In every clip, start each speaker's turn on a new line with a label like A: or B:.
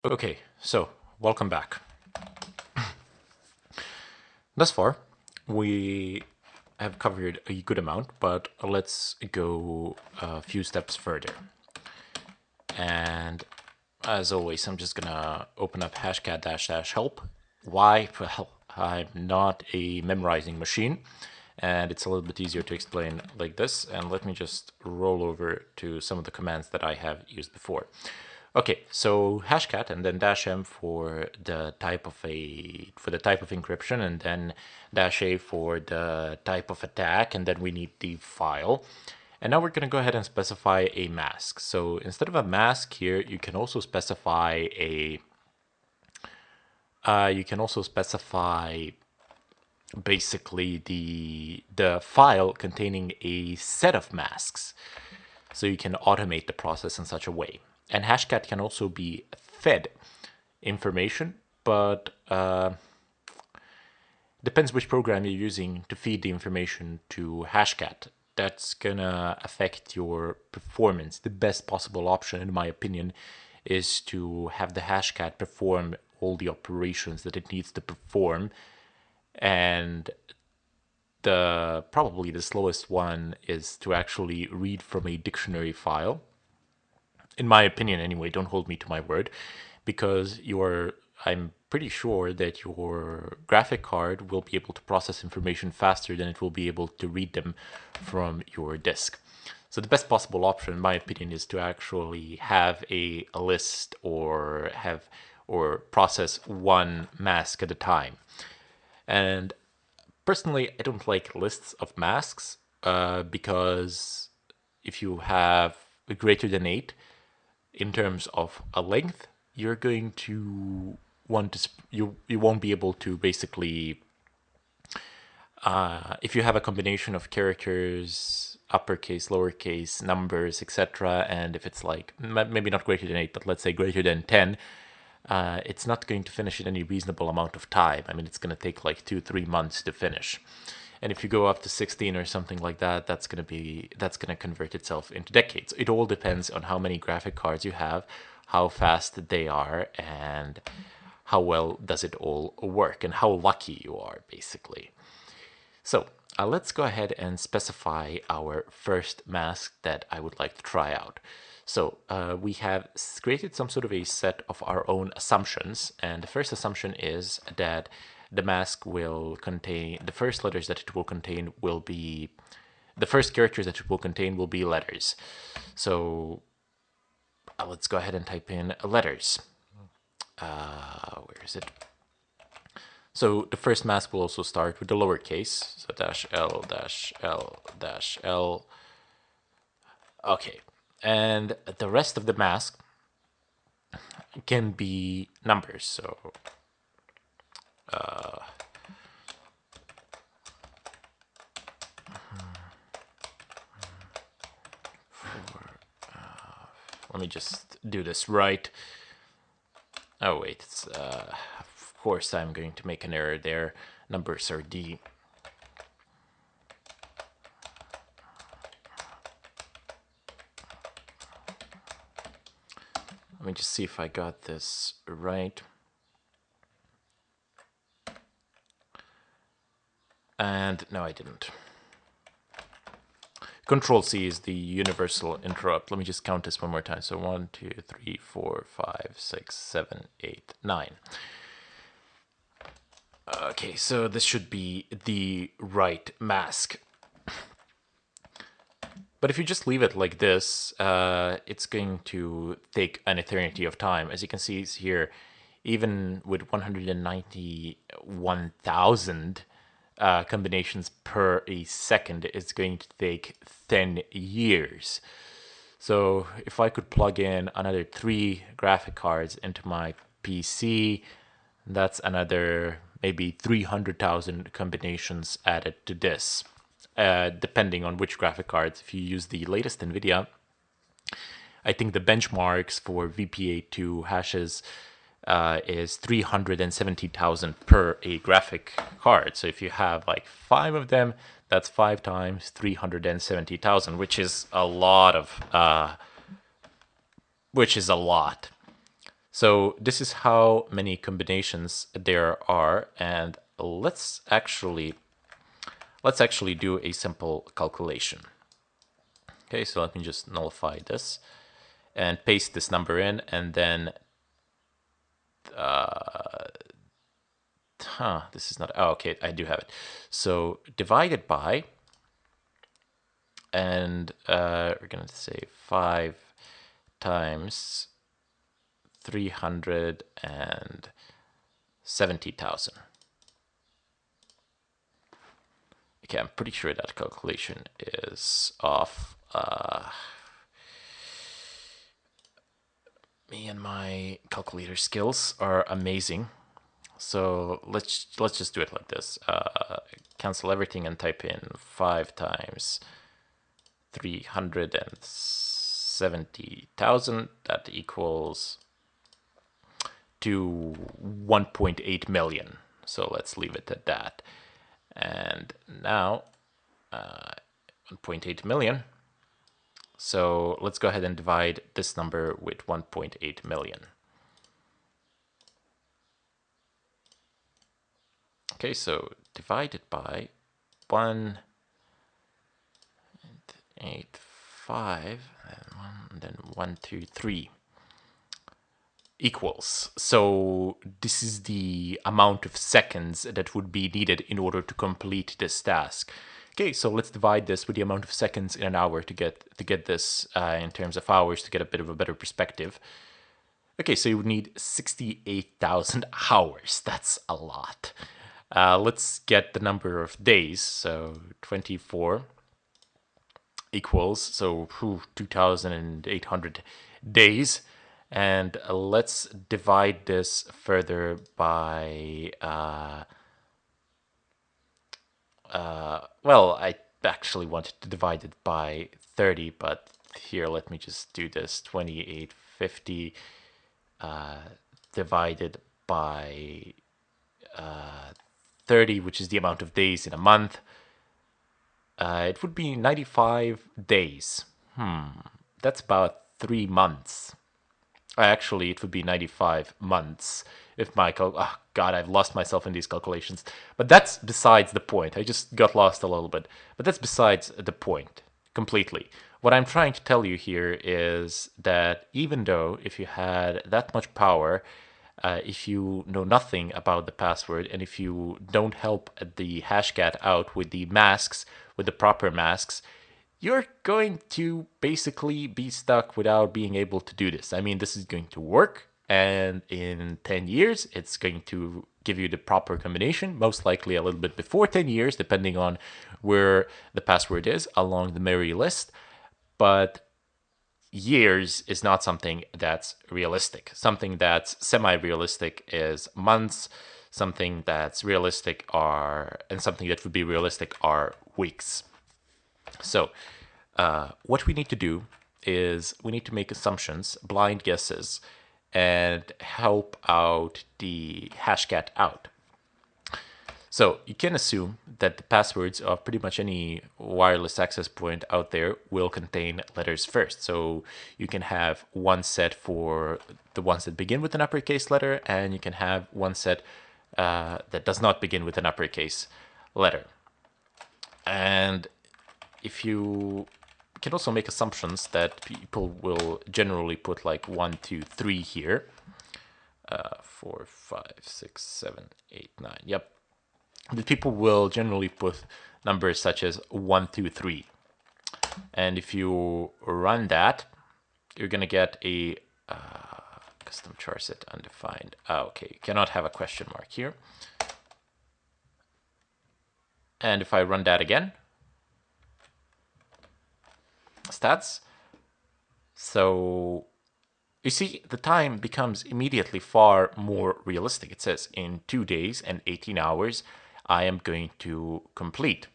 A: Okay, so welcome back. Thus far, we have covered a good amount, but let's go a few steps further. And as always, I'm just gonna open up hashcat dash dash help. Why? Well, I'm not a memorizing machine, and it's a little bit easier to explain like this. And let me just roll over to some of the commands that I have used before. Okay, so hashcat and then dash m for the type of encryption, and then dash a for the type of attack, and then we need the file. And now we're going to go ahead and specify a mask. So instead of a mask here, you can also specify basically the file containing a set of masks. So you can automate the process in such a way. And HashCat can also be fed information, but depends which program you're using to feed the information to HashCat. That's gonna affect your performance. The best possible option, in my opinion, is to have the HashCat perform all the operations that it needs to perform, and probably the slowest one is to actually read from a dictionary file. In my opinion anyway, don't hold me to my word, because I'm pretty sure that your graphic card will be able to process information faster than it will be able to read them from your disk. So the best possible option, in my opinion, is to actually have a list or process one mask at a time. And personally, I don't like lists of masks because if you have greater than 8, in terms of a length, you're going to want to you won't be able to basically if you have a combination of characters, uppercase, lowercase, numbers, etc., and if it's like maybe not greater than 8, but let's say greater than 10, it's not going to finish in any reasonable amount of time. I mean, it's going to take like 2-3 months to finish. And if you go up to 16 or something like that, that's going to convert itself into decades. It all depends on how many graphic cards you have, how fast they are, and how well does it all work, and how lucky you are, basically. So let's go ahead and specify our first mask that I would like to try out. So we have created some sort of a set of our own assumptions, and the first assumption is that the mask will contain the first letters that it will contain will be the first characters that it will contain will be letters. So let's go ahead and type in letters. Where is it? So the first mask will also start with the lowercase, so dash L dash L dash L. Okay, and the rest of the mask can be numbers. So let me just do this right. Oh wait, it's of course I'm going to make an error there. Numbers are D. Let me just see if I got this right. And no, I didn't. Control C is the universal interrupt. Let me just count this one more time. So 1, 2, 3, 4, 5, 6, 7, 8, 9. Okay, so this should be the right mask. But if you just leave it like this, it's going to take an eternity of time. As you can see here, even with 191,000 combinations per a second, it's going to take 10 years. So if I could plug in another 3 graphic cards into my PC, that's another maybe 300,000 combinations added to this, depending on which graphic cards. If you use the latest NVIDIA, I think the benchmarks for VPA2 hashes is 370,000 per a graphic card. So if you have like 5 of them, that's 5 times 370,000, which is a lot. So this is how many combinations there are, and let's actually do a simple calculation. Okay, so let me just nullify this and paste this number in, and then this is not, oh, okay, I do have it. So divided by, and we're gonna say 5 times 370,000. Okay, I'm pretty sure that calculation is off. Me and my calculator skills are amazing. So let's just do it like this. Cancel everything and type in 5 times 370,000. That equals to 1.8 million. So let's leave it at that. And now 1.8 million. So let's go ahead and divide this number with 1.8 million. Okay, so divided by 1.85, and then 1, 2, 3 equals. So this is the amount of seconds that would be needed in order to complete this task. Okay, so let's divide this with the amount of seconds in an hour to get this in terms of hours to get a bit of a better perspective. Okay, so you would need 68,000 hours. That's a lot. Let's get the number of days. So 24 equals, so 2,800 days. And let's divide this further by, well, I actually wanted to divide it by 30, but here, let me just do this. 2850 divided by 30, which is the amount of days in a month. It would be 95 days. That's about 3 months. Actually, it would be 95 months if my oh god, I've lost myself in these calculations. But that's besides the point. I just got lost a little bit. But that's besides the point completely. What I'm trying to tell you here is that even though if you had that much power, if you know nothing about the password, and if you don't help the HashCat out with the masks, with the proper masks, you're going to basically be stuck without being able to do this. I mean, this is going to work, and in 10 years, it's going to give you the proper combination, most likely a little bit before 10 years, depending on where the password is along the merry list. But years is not something that's realistic. Something that's semi-realistic is months. Something that's realistic and something that would be realistic are weeks. So what we need to do is we need to make assumptions, blind guesses, and help out the HashCat out. So you can assume that the passwords of pretty much any wireless access point out there will contain letters first. So you can have one set for the ones that begin with an uppercase letter, and you can have one set that does not begin with an uppercase letter. And if you can also make assumptions that people will generally put like 1, 2, 3 here. 4, 5, 6, 7, 8, 9. Yep. The people will generally put numbers such as 1, 2, 3. And if you run that, you're going to get a custom char set undefined. Okay, you cannot have a question mark here. And if I run that again, stats. So you see, the time becomes immediately far more realistic. It says in 2 days and 18 hours, I am going to complete.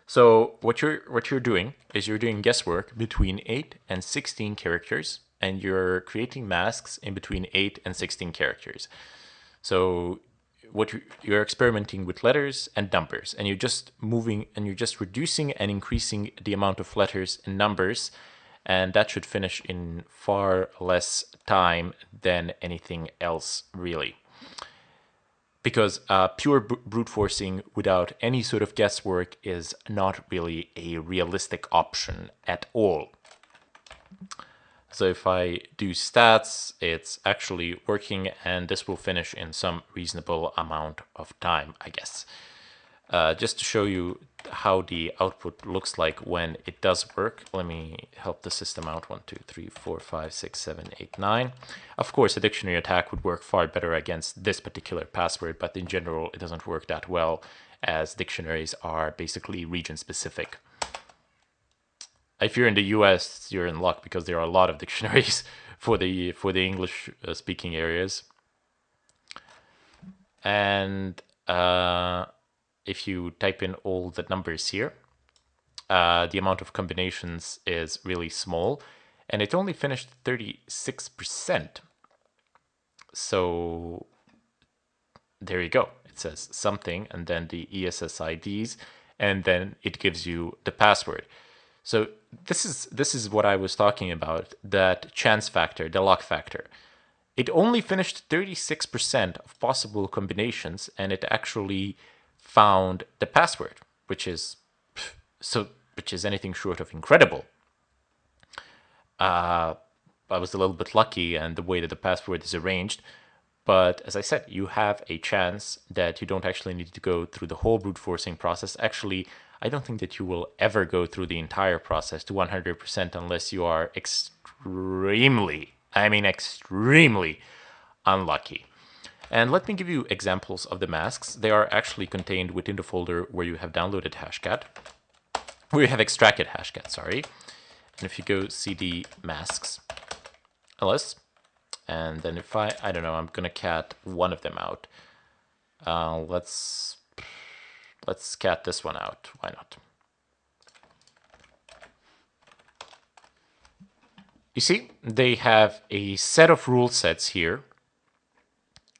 A: So what you're doing is you're doing guesswork between 8 and 16 characters, and you're creating masks in between 8 and 16 characters. So what you're experimenting with letters and numbers, and you're just moving and you're just reducing and increasing the amount of letters and numbers and that should finish in far less time than anything else, really. Because pure brute forcing without any sort of guesswork is not really a realistic option at all. So if I do stats, it's actually working, and this will finish in some reasonable amount of time, I guess. Just to show you how the output looks like when it does work, let me help the system out. 1, 2, 3, 4, 5, 6, 7, 8, 9. Of course, a dictionary attack would work far better against this particular password, but in general, it doesn't work that well, as dictionaries are basically region-specific. If you're in the US, you're in luck, because there are a lot of dictionaries for the English speaking areas. And if you type in all the numbers here, the amount of combinations is really small, and it only finished 36%. So there you go. It says something, and then the ESSIDs, and then it gives you the password. So this is what I was talking about, that chance factor, the luck factor. It only finished 36% of possible combinations, and it actually found the password, which is anything short of incredible. I was a little bit lucky and the way that the password is arranged, but as I said, you have a chance that you don't actually need to go through the whole brute forcing process. Actually, I don't think that you will ever go through the entire process to 100% unless you are extremely unlucky. And let me give you examples of the masks. They are actually contained within the folder where you have downloaded HashCat, where you have extracted HashCat, sorry. And if you go cd masks ls, and then if I don't know, I'm gonna cat one of them out. Let's cat this one out. Why not? You see, they have a set of rule sets here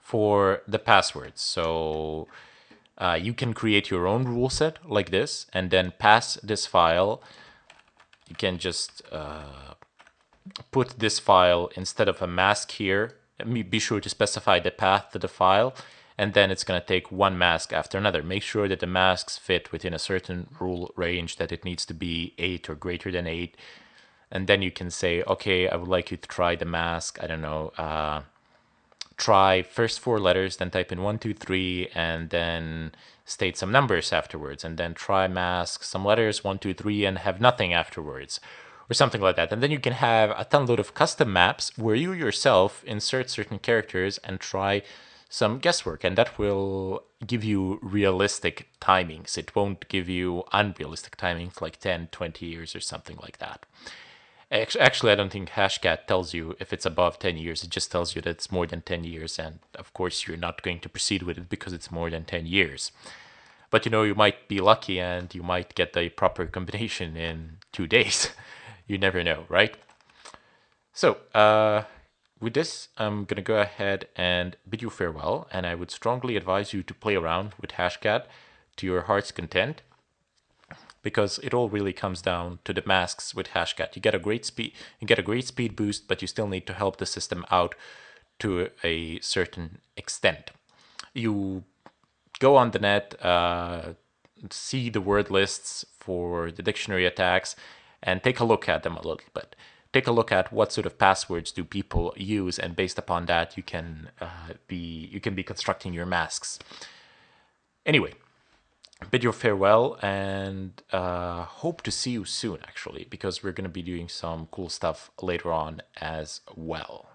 A: for the passwords. So you can create your own rule set like this, and then pass this file. You can just put this file instead of a mask here. Be sure to specify the path to the file, and then it's going to take one mask after another. Make sure that the masks fit within a certain rule range, that it needs to be 8 or greater than 8. And then you can say, okay, I would like you to try the mask, I don't know, try first 4 letters, then type in 1, 2, 3, and then state some numbers afterwards, and then try mask some letters 1, 2, 3, and have nothing afterwards, or something like that. And then you can have a ton load of custom maps where you yourself insert certain characters and try some guesswork, and that will give you realistic timings. It won't give you unrealistic timings like 10, 20 years or something like that. Actually, I don't think HashCat tells you if it's above 10 years. It just tells you that it's more than 10 years. And of course, you're not going to proceed with it because it's more than 10 years. But you know, you might be lucky and you might get the proper combination in 2 days. You never know, right? So with this, I'm going to go ahead and bid you farewell. And I would strongly advise you to play around with HashCat to your heart's content, because it all really comes down to the masks with HashCat. You get a great speed boost, but you still need to help the system out to a certain extent. You go on the net, see the word lists for the dictionary attacks, and take a look at them a little bit. Take a look at what sort of passwords do people use, and based upon that, you can be constructing your masks. Anyway, bid you farewell, and hope to see you soon, actually, because we're going to be doing some cool stuff later on as well.